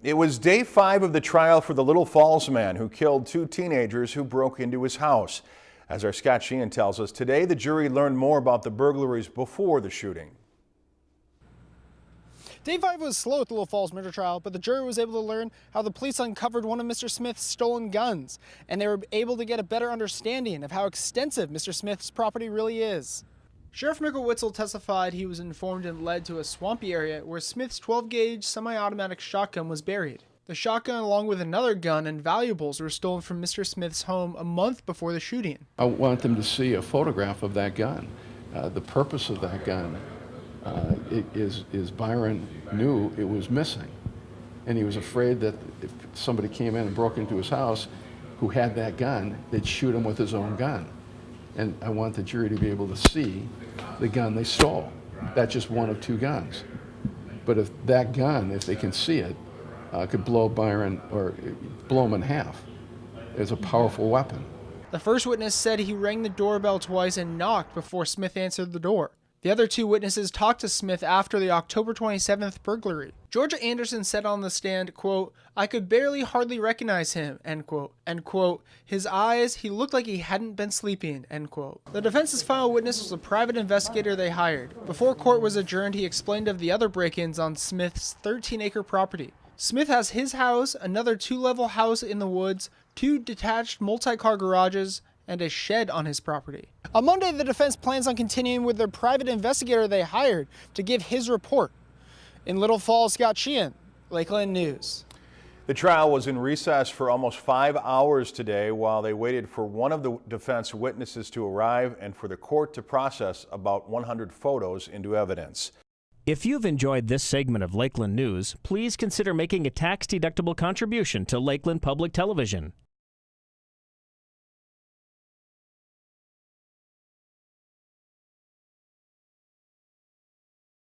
It was day 5 of the trial for the Little Falls man who killed 2 teenagers who broke into his house. As our Scott Sheehan tells us, today the jury learned more about the burglaries before the shooting. Day 5 was slow at the Little Falls murder trial, but the jury was able to learn how the police uncovered one of Mr. Smith's stolen guns, and they were able to get a better understanding of how extensive Mr. Smith's property really is. Sheriff Michael Witzel testified he was informed and led to a swampy area where Smith's 12-gauge semi-automatic shotgun was buried. The shotgun, along with another gun and valuables, were stolen from Mr. Smith's home a month before the shooting. I want them to see a photograph of that gun. The purpose of that gun is Byron knew it was missing, and he was afraid that if somebody came in and broke into his house who had that gun, they'd shoot him with his own gun. And I want the jury to be able to see the gun they stole. That's just one of 2 guns. But if that gun, if they can see it, could blow Byron or blow him in half, it's a powerful weapon. The first witness said he rang the doorbell twice and knocked before Smith answered the door. The other 2 witnesses talked to Smith after the October 27th burglary. Georgia Anderson said on the stand, quote, "I could hardly recognize him," end quote, and quote, "his eyes, he looked like he hadn't been sleeping," end quote. The defense's final witness was a private investigator they hired. Before court was adjourned, he explained of the other break-ins on Smith's 13-acre property. Smith has his house, another 2-level house in the woods, 2 detached multi-car garages, and a shed on his property. On Monday, the defense plans on continuing with their private investigator they hired to give his report. In Little Falls, Scott Sheehan, Lakeland News. The trial was in recess for almost 5 hours today while they waited for one of the defense witnesses to arrive and for the court to process about 100 photos into evidence. If you've enjoyed this segment of Lakeland News, please consider making a tax-deductible contribution to Lakeland Public Television.